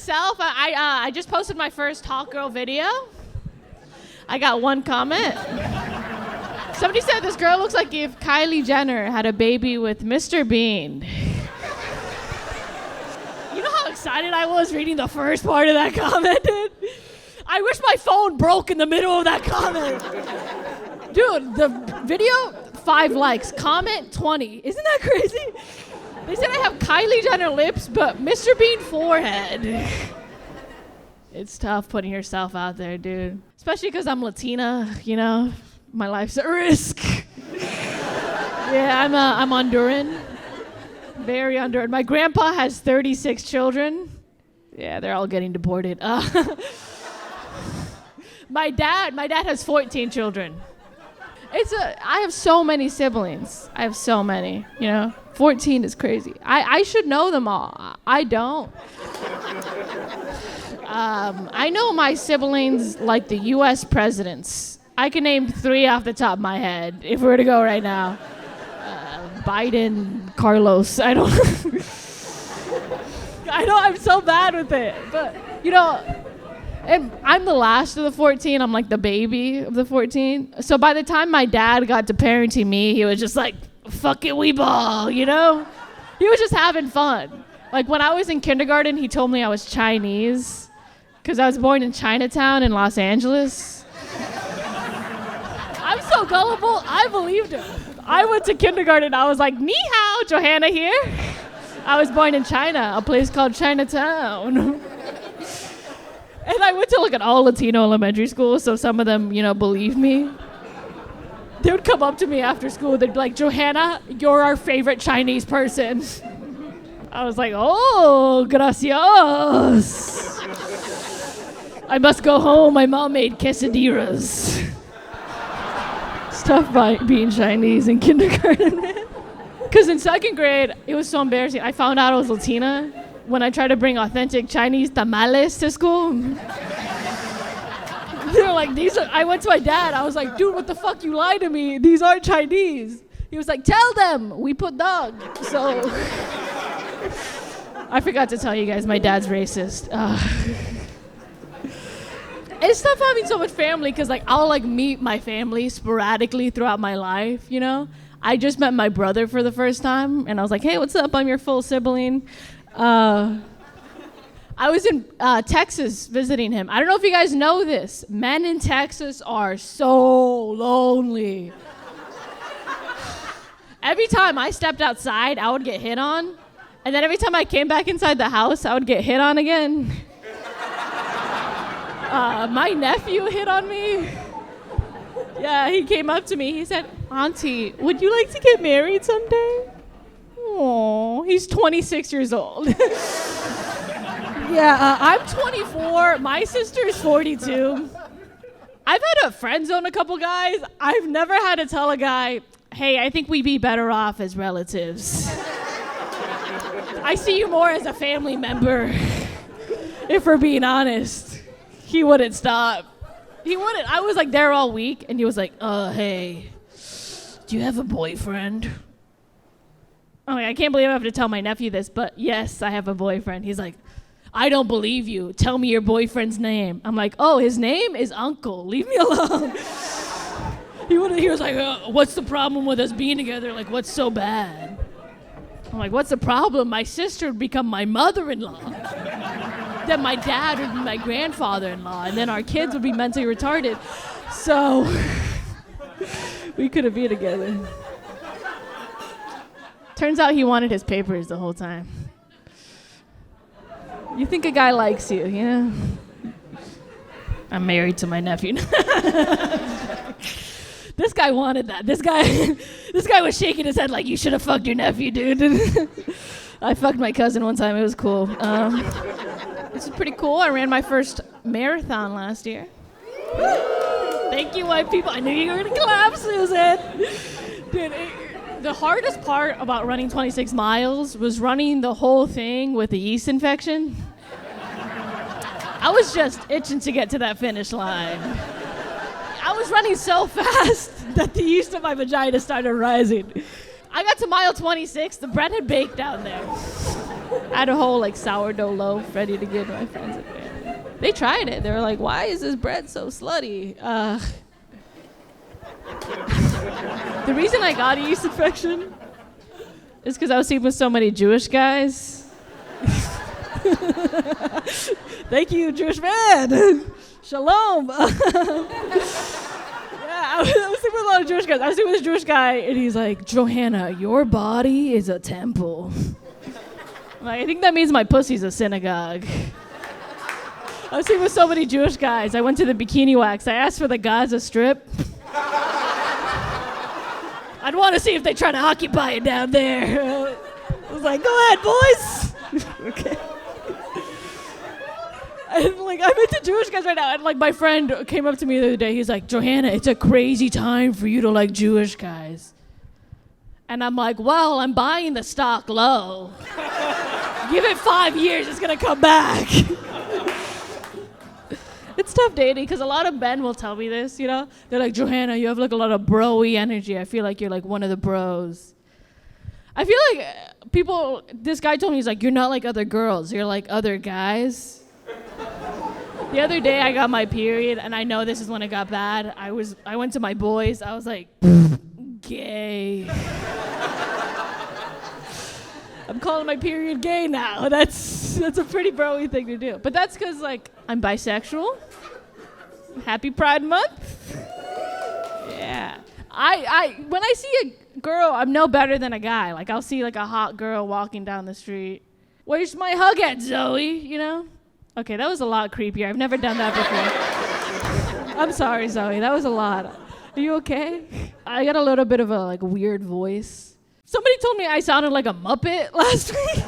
myself. I just posted my first hot girl video. I got one comment. Somebody said this girl looks like if Kylie Jenner had a baby with Mr. Bean. You know how excited I was reading the first part of that comment, dude? I wish my phone broke in the middle of that comment. Dude, the video, 5 likes. Comment, 20. Isn't that crazy? They said I have Kylie Jenner lips, but Mr. Bean forehead. It's tough putting yourself out there, dude. Especially because I'm Latina, you know? My life's at risk. Yeah, I'm Honduran. Very Honduran. My grandpa has 36 children. Yeah, they're all getting deported. My dad has 14 children. I have so many siblings. I have so many, you know? 14 is crazy. I should know them all. I don't. I know my siblings like the U.S. presidents. I can name 3 off the top of my head if we were to go right now. Biden, Carlos, I don't I know I'm so bad with it, but you know, I'm the last of the 14. I'm like the baby of the 14. So by the time my dad got to parenting me, he was just like, fuck it, we ball, you know? He was just having fun. Like when I was in kindergarten, he told me I was Chinese because I was born in Chinatown in Los Angeles. I'm so gullible, I believed him. I went to kindergarten, I was like, ni hao, Johana here. I was born in China, a place called Chinatown. And I went to like an all-Latino elementary school, so some of them, you know, believed me. They would come up to me after school, they'd be like, Johana, you're our favorite Chinese person. I was like, oh, gracias. I must go home, my mom made quesadillas. It's tough being Chinese in kindergarten, man. Because in 2nd grade, it was so embarrassing. I found out I was Latina when I tried to bring authentic Chinese tamales to school. They were like, I went to my dad. I was like, dude, what the fuck? You lied to me. These aren't Chinese. He was like, tell them. We put dog. So I forgot to tell you guys, my dad's racist. It's tough having so much family because like I'll like meet my family sporadically throughout my life, you know? I just met my brother for the first time and I was like, hey, what's up? I'm your full sibling. I was in Texas visiting him. I don't know if you guys know this. Men in Texas are so lonely. Every time I stepped outside, I would get hit on. And then every time I came back inside the house, I would get hit on again. My nephew hit on me. Yeah, he came up to me. He said, Auntie, would you like to get married someday? Aw, he's 26 years old. Yeah, I'm 24. My sister's 42. I've had a friend zone a couple guys. I've never had to tell a guy, hey, I think we'd be better off as relatives. I see you more as a family member, if we're being honest. He wouldn't stop. He wouldn't. I was like there all week, and he was like, hey, do you have a boyfriend? I'm like, I can't believe I have to tell my nephew this, but yes, I have a boyfriend. He's like, I don't believe you. Tell me your boyfriend's name. I'm like, oh, his name is Uncle. Leave me alone. He was like, what's the problem with us being together? Like, what's so bad? I'm like, what's the problem? My sister would become my mother-in-law. Then my dad would be my grandfather-in-law, and then our kids would be mentally retarded. So we couldn't be together. Turns out he wanted his papers the whole time. You think a guy likes you, you know? I'm married to my nephew. This guy wanted that. This guy was shaking his head like, you should have fucked your nephew, dude. I fucked my cousin one time. It was cool. This is pretty cool. I ran my first marathon last year. Thank you, white people. I knew you were going to clap, Susan. Dude, the hardest part about running 26 miles was running the whole thing with a yeast infection. I was just itching to get to that finish line. I was running so fast that the yeast of my vagina started rising. I got to mile 26. The bread had baked down there. I had a whole like sourdough loaf ready to give to my friends and family. They tried it. They were like, "Why is this bread so slutty?" The reason I got a yeast infection is because I was sleeping with so many Jewish guys. Thank you, Jewish man. Shalom. I was sleeping with a lot of Jewish guys. I was sleeping with this Jewish guy, and he's like, "Johana, your body is a temple." I'm like, I think that means my pussy's a synagogue. I was sleeping with so many Jewish guys. I went to the bikini wax. I asked for the Gaza Strip. I'd want to see if they try to occupy it down there. I was like, "Go ahead, boys." Okay. And like, I'm into Jewish guys right now. And like, my friend came up to me the other day. He's like, "Johana, it's a crazy time for you to like Jewish guys." And I'm like, "Well, I'm buying the stock low. Give it 5 years, it's gonna come back." It's tough dating because a lot of men will tell me this, you know? They're like, "Johana, you have like a lot of bro-y energy. I feel like you're like one of the bros." I feel like this guy told me, he's like, "You're not like other girls, you're like other guys." The other day I got my period, and I know this is when it got bad. I went to my boys. I was like, "Gay." I'm calling my period gay now. That's a pretty bro-y thing to do. But that's because like I'm bisexual. Happy Pride Month. Yeah. When I see a girl, I'm no better than a guy. Like I'll see like a hot girl walking down the street. "Where's my hug at, Zoe?" You know? Okay, that was a lot creepier. I've never done that before. I'm sorry, Zoe. That was a lot. Are you okay? I got a little bit of a like weird voice. Somebody told me I sounded like a Muppet last week,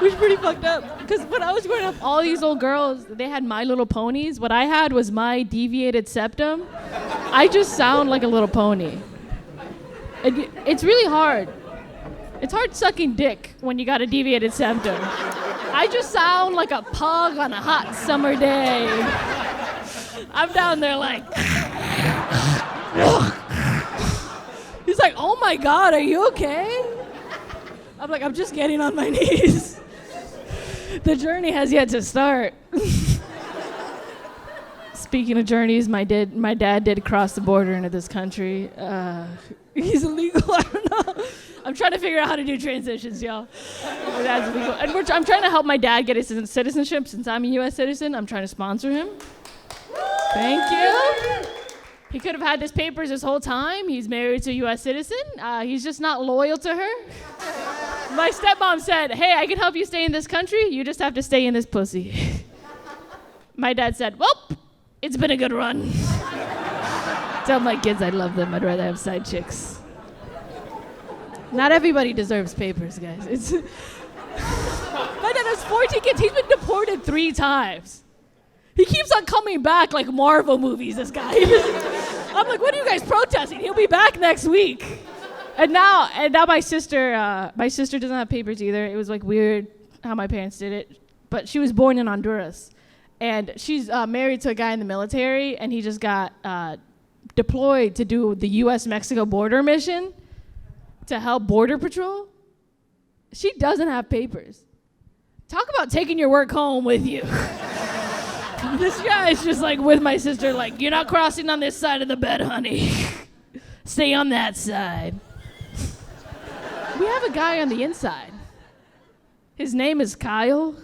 which is pretty fucked up. Because when I was growing up, all these old girls, they had My Little Ponies. What I had was my deviated septum. I just sound like a little pony. It's really hard. It's hard sucking dick when you got a deviated septum. I just sound like a pug on a hot summer day. I'm down there like... He's like, "Oh my God, are you okay?" I'm like, "I'm just getting on my knees. The journey has yet to start." Speaking of journeys, my dad did cross the border into this country. He's illegal, I don't know. I'm trying to figure out how to do transitions, y'all. My dad's illegal. And I'm trying to help my dad get his citizenship since I'm a U.S. citizen. I'm trying to sponsor him. Thank you. He could have had his papers this whole time. He's married to a U.S. citizen. He's just not loyal to her. My stepmom said, "Hey, I can help you stay in this country. You just have to stay in this pussy." My dad said, "Well, it's been a good run." Tell my kids I love them. I'd rather have side chicks. Not everybody deserves papers, guys. My dad has 14 kids. He's been deported 3 times. He keeps on coming back like Marvel movies, this guy. I'm like, "What are you guys protesting? He'll be back next week." And now my sister doesn't have papers either. It was like weird how my parents did it. But she was born in Honduras. And she's married to a guy in the military, and he just got deployed to do the U.S.-Mexico border mission to help Border Patrol. She doesn't have papers. Talk about taking your work home with you. This guy's just like with my sister, like, "You're not crossing on this side of the bed, honey. Stay on that side." We have a guy on the inside. His name is Kyle.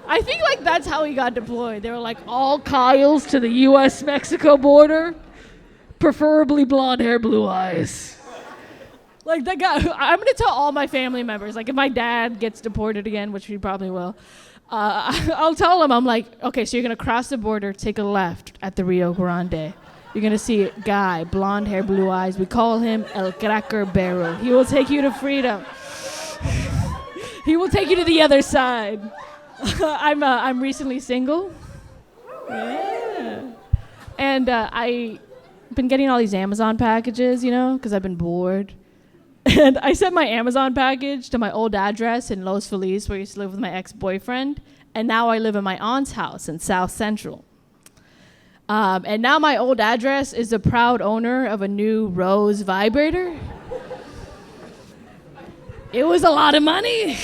I think like that's how he got deployed. They were like, "All Kyles to the U.S.-Mexico border, preferably blonde hair, blue eyes." Like that guy, I'm gonna tell all my family members, like if my dad gets deported again, which he probably will, I'll tell him, I'm like, "Okay, so you're gonna cross the border, take a left at the Rio Grande. You're gonna see a guy, blonde hair, blue eyes. We call him El Cracker Barrel. He will take you to freedom. He will take you to the other side." I'm recently single. Yeah. And I've been getting all these Amazon packages, you know, because I've been bored. And I sent my Amazon package to my old address in Los Feliz, where I used to live with my ex-boyfriend. And now I live in my aunt's house in South Central. And now my old address is the proud owner of a new Rose vibrator. It was a lot of money.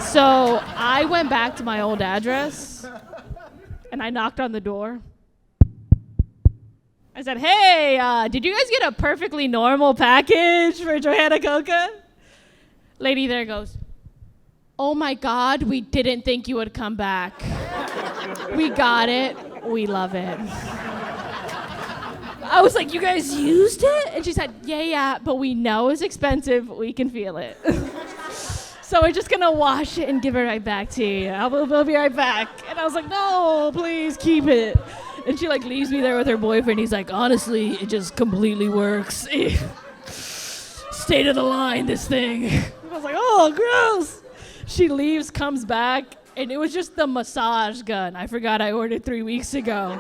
So I went back to my old address and I knocked on the door. I said, hey, did you guys get a perfectly normal package for Johana Coca? Lady there goes, oh my God, we didn't think you would come back. We got it. We love it. I was like, you guys used it? And she said, yeah, but we know it's expensive. We can feel it. So we're just gonna wash it and give it right back to you. We'll be right back. And I was like, no, please keep it. And she like leaves me there with her boyfriend. He's like, honestly, it just completely works. State of the line, this thing. I was like, oh, gross. She leaves, comes back, and it was just the massage gun I forgot I ordered 3 weeks ago.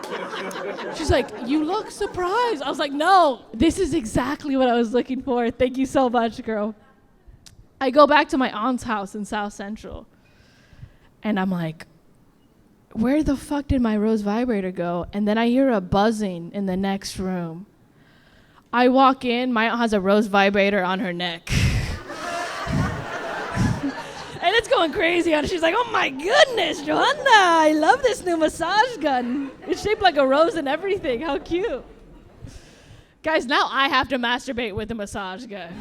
She's like, you look surprised. I was like, no, this is exactly what I was looking for. Thank you so much, girl. I go back to my aunt's house in South Central, and I'm like, where the fuck did my rose vibrator go? And then I hear a buzzing in the next room. I walk in, my aunt has a rose vibrator on her neck. And it's going crazy on her. She's like, oh my goodness, Johana, I love this new massage gun. It's shaped like a rose and everything. How cute. Guys, now I have to masturbate with a massage gun.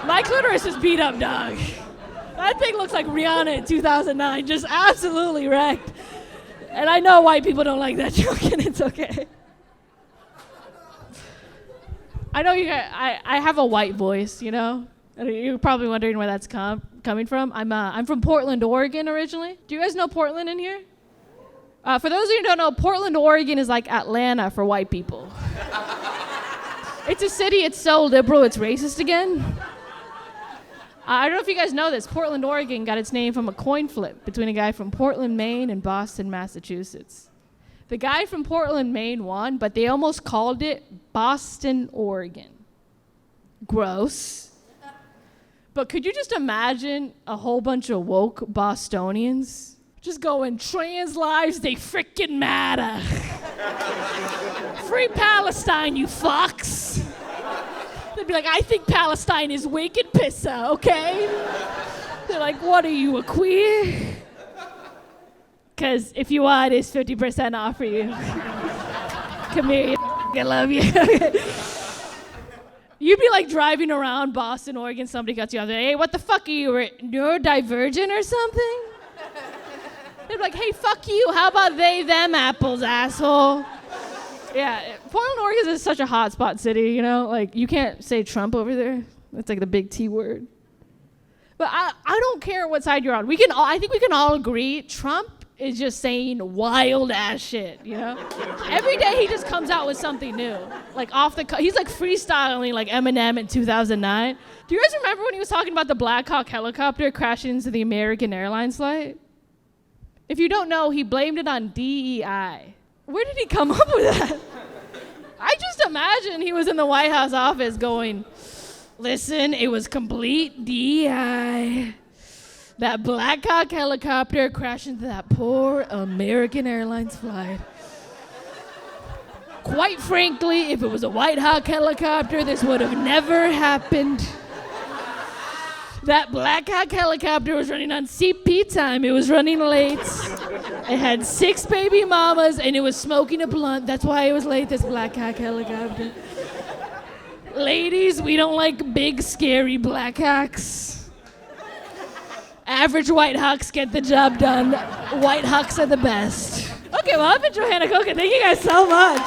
My clitoris is beat up, dog. That thing looks like Rihanna in 2009, just absolutely wrecked. And I know white people don't like that joke, and it's okay. I know you guys, I have a white voice, you know? You're probably wondering where that's coming from. I'm from Portland, Oregon originally. Do you guys know Portland in here? For those of you who don't know, Portland, Oregon is like Atlanta for white people. It's a city, it's so liberal, it's racist again. I don't know if you guys know this. Portland, Oregon got its name from a coin flip between a guy from Portland, Maine and Boston, Massachusetts. The guy from Portland, Maine won, but they almost called it Boston, Oregon. Gross. But could you just imagine a whole bunch of woke Bostonians just going, trans lives, they frickin' matter. Free Palestine, you fucks. They'd be like, I think Palestine is wicked pissa, okay? They're like, what are you, a queer? Because if you are, it's 50% off for you. Come here, I love you. You'd be like driving around Boston, Oregon, somebody cuts you off. Hey, what the fuck are you, neurodivergent or something? They'd be like, hey, fuck you, how about they, them apples, asshole? Yeah, Portland, Oregon is such a hotspot city, you know? Like, you can't say Trump over there. That's like the big T word. But I don't care what side you're on. I think we can all agree Trump is just saying wild ass shit, you know? Every day he just comes out with something new. Like he's like freestyling like Eminem in 2009. Do you guys remember when he was talking about the Black Hawk helicopter crashing into the American Airlines flight? If you don't know, he blamed it on DEI. Where did he come up with that? I just imagine he was in the White House office going, listen, it was complete DEI. That Black Hawk helicopter crashed into that poor American Airlines flight. Quite frankly, if it was a White Hawk helicopter, this would have never happened. That Black Hawk helicopter was running on CP time. It was running late. It had 6 baby mamas, and it was smoking a blunt. That's why it was late, this Black Hawk helicopter. Ladies, we don't like big, scary Black Hawks. Average White Hawks get the job done. White Hawks are the best. Okay, well, I've been Johana Coca. Thank you guys so much.